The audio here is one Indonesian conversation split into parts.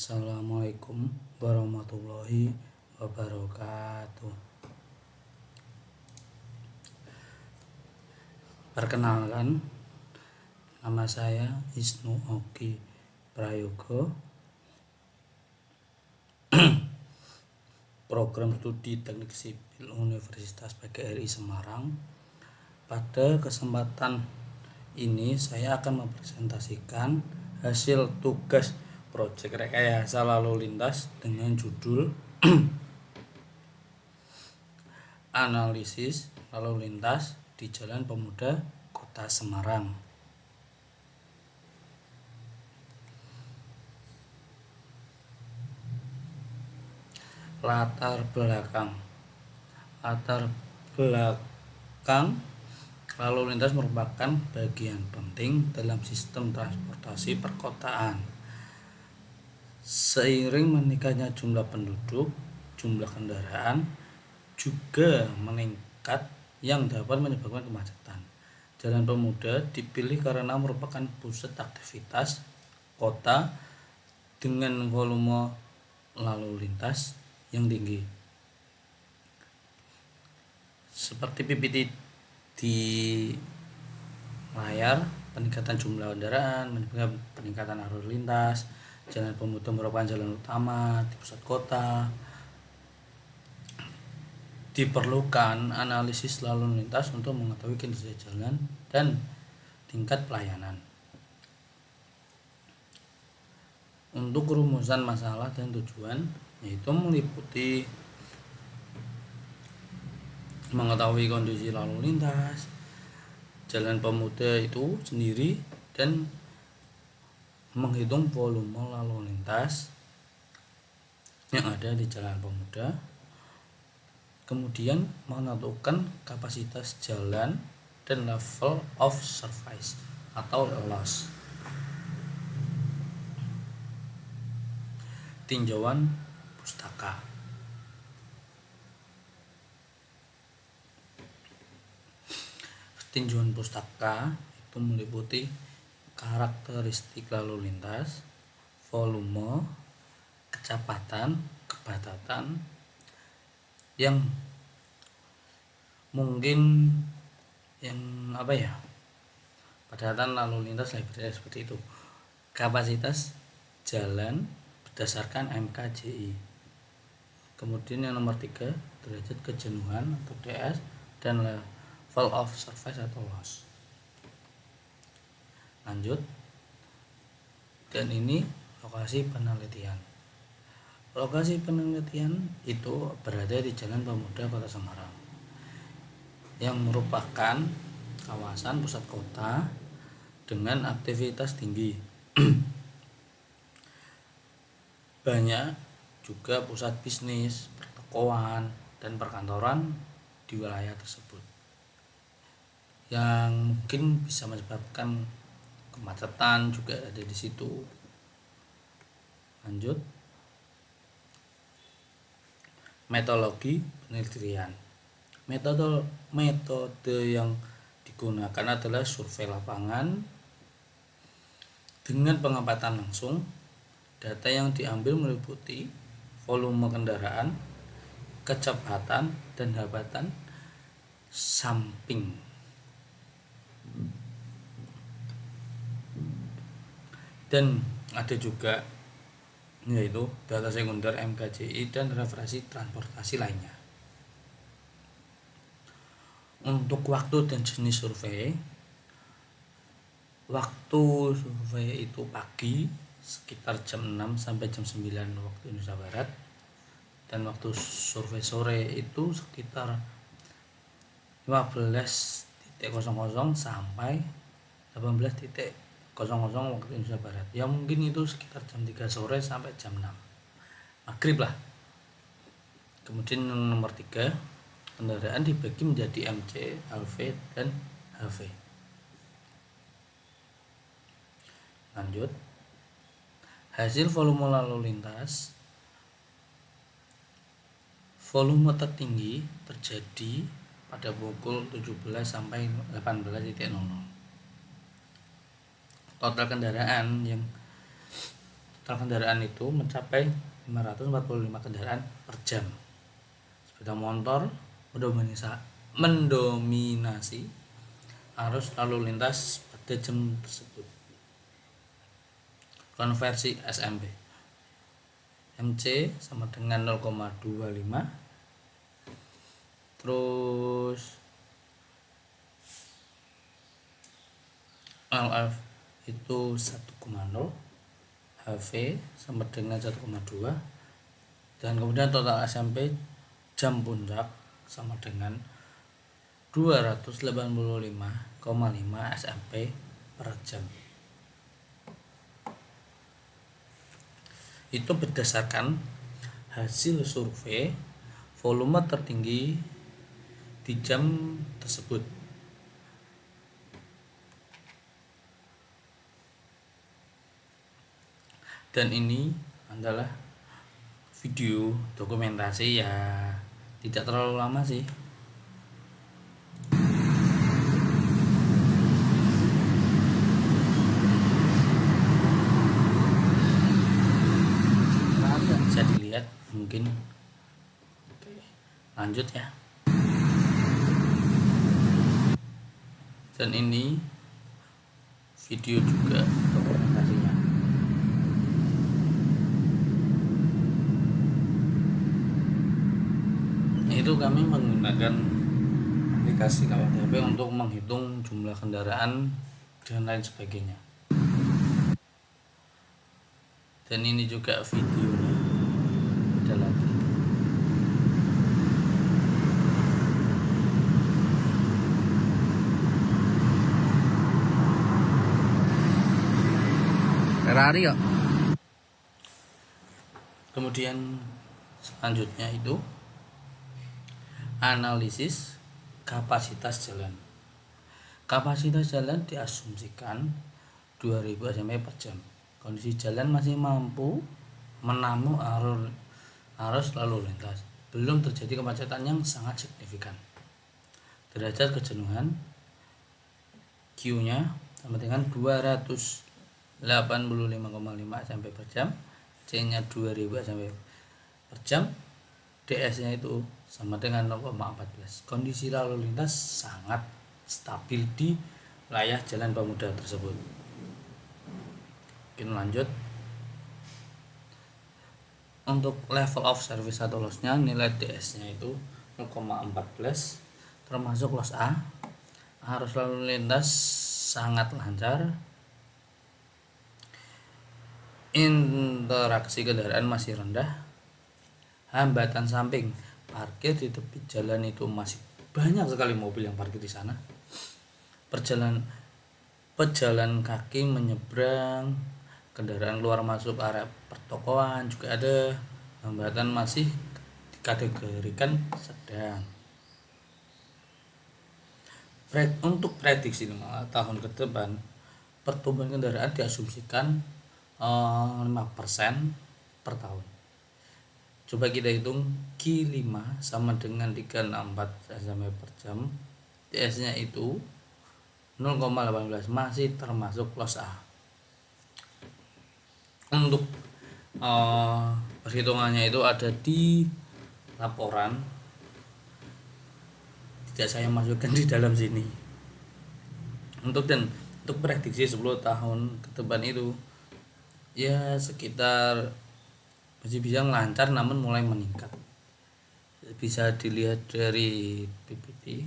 Assalamualaikum warahmatullahi wabarakatuh. Perkenalkan, nama saya Isnu Oki Prayogo, Program Studi Teknik Sipil Universitas PGRI Semarang. Pada kesempatan ini saya akan mempresentasikan hasil tugas proyek rekayasa lalu lintas dengan judul Analisis Lalu Lintas di Jalan Pemuda Kota Semarang. Latar belakang lalu lintas merupakan bagian penting dalam sistem transportasi perkotaan. Seiring meningkatnya jumlah penduduk, jumlah kendaraan juga meningkat yang dapat menyebabkan kemacetan. Jalan Pemuda dipilih karena merupakan pusat aktivitas kota dengan volume lalu lintas yang tinggi. Seperti PPT di layar, peningkatan jumlah kendaraan menyebabkan peningkatan arus lintas. Jalan Pemuda merupakan jalan utama di pusat kota. Diperlukan analisis lalu lintas untuk mengetahui kinerja jalan dan tingkat pelayanan. Untuk rumusan masalah dan tujuan yaitu meliputi mengetahui kondisi lalu lintas, Jalan Pemuda itu sendiri, dan menghitung volume lalu lintas yang ada di Jalan Pemuda. Kemudian menentukan kapasitas jalan dan level of service atau loss. Tinjauan pustaka. Tinjauan pustaka itu meliputi karakteristik lalu lintas, volume, kecepatan, kepadatan yang mungkin kepadatan lalu lintas seperti itu. Kapasitas jalan berdasarkan MKJI. Kemudian yang nomor 3, derajat kejenuhan atau DS, dan level of service atau loss. Lanjut, dan ini lokasi penelitian. Lokasi penelitian itu berada di Jalan Pemuda Kota Semarang, yang merupakan kawasan pusat kota dengan aktivitas tinggi. Banyak juga pusat bisnis, pertokoan, dan perkantoran di wilayah tersebut, yang mungkin bisa menyebabkan kemacetan juga ada di situ. Lanjut, metodologi penelitian. Metode yang digunakan adalah survei lapangan dengan pengamatan langsung. Data yang diambil meliputi volume kendaraan, kecepatan, dan hambatan samping. Dan ada juga yaitu data sekunder MKJI dan referensi transportasi lainnya. Untuk waktu dan jenis survei, waktu survei itu pagi sekitar jam 6 sampai jam 9 waktu Indonesia Barat, dan waktu survei sore itu sekitar 15.00 sampai 18.00 waktu Indonesia Barat. Ya mungkin itu sekitar jam 3 sore sampai jam 6 maghrib lah. Kemudian yang nomor 3, kendaraan dibagi menjadi MC, LV, dan HV. Lanjut, hasil volume lalu lintas. Volume tertinggi terjadi pada pukul 17 sampai 18.00. Total kendaraan yang total kendaraan itu mencapai 545 kendaraan per jam. Sepeda motor mendominasi arus lalu lintas pada jam tersebut. Konversi SMP MC sama dengan 0,25, terus LF itu 1,0, HV sama dengan 1,2, dan kemudian total SMP jam puncak sama dengan 285,5 SMP per jam. Itu berdasarkan hasil survei volume tertinggi di jam tersebut. Dan ini adalah video dokumentasi, ya tidak terlalu lama sih. Bisa dilihat mungkin. Oke, lanjut ya. Dan ini video juga dokumentasinya. Itu kami menggunakan aplikasi KWTP untuk menghitung jumlah kendaraan dan lain sebagainya. Dan ini juga videonya, ada lagi. Ferrari ya. Kemudian selanjutnya itu analisis kapasitas jalan. Kapasitas jalan diasumsikan 2000 cm per jam. Kondisi jalan masih mampu menampung arus lalu lintas. Belum terjadi kemacetan yang sangat signifikan. Derajat kejenuhan Q-nya sama dengan 285,5 cm per jam, C-nya 2000 cm per jam, DS-nya itu sama dengan 0,14. Kondisi lalu lintas sangat stabil di wilayah Jalan Pemuda tersebut. Mungkin lanjut. Untuk level of service atau loss-nya, nilai DS-nya itu 0,14, termasuk loss A. Arus lalu lintas sangat lancar. Interaksi kendaraan masih rendah. Hambatan samping, parkir di tepi jalan itu masih banyak sekali mobil yang parkir di sana. Pejalan kaki menyeberang, kendaraan keluar masuk area pertokoan juga ada. Hambatan masih dikategorikan sedang. Untuk prediksi 5 tahun ke depan, pertumbuhan kendaraan diasumsikan 5% per tahun. Coba kita hitung Q5 sama dengan 364 cm per jam. DS-nya itu 0,18, masih termasuk loss A. Untuk perhitungannya itu ada di laporan, tidak saya masukkan di dalam sini. Untuk prediksi 10 tahun ke depan itu ya sekitar masih bisa lancar namun mulai meningkat. Bisa dilihat dari PPT.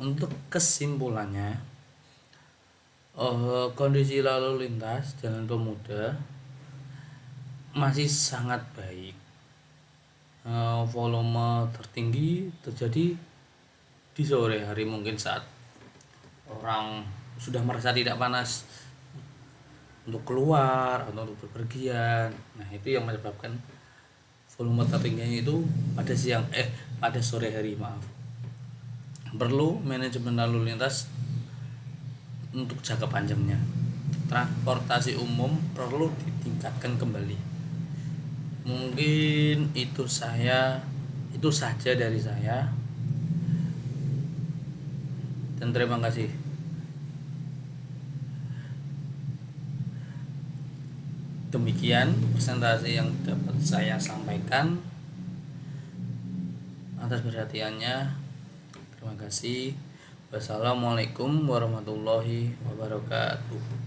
Untuk kesimpulannya, kondisi lalu lintas Jalan Pemuda masih sangat baik. Volume tertinggi terjadi di sore hari, mungkin saat orang sudah merasa tidak panas untuk keluar atau untuk bepergian. Nah, itu yang menyebabkan volume tertingginya itu pada sore hari, Perlu manajemen lalu lintas untuk jangka panjangnya. Transportasi umum perlu ditingkatkan kembali. Mungkin itu saja dari saya. Dan terima kasih. Demikian presentasi yang dapat saya sampaikan. Atas perhatiannya, terima kasih. Wassalamualaikum warahmatullahi wabarakatuh.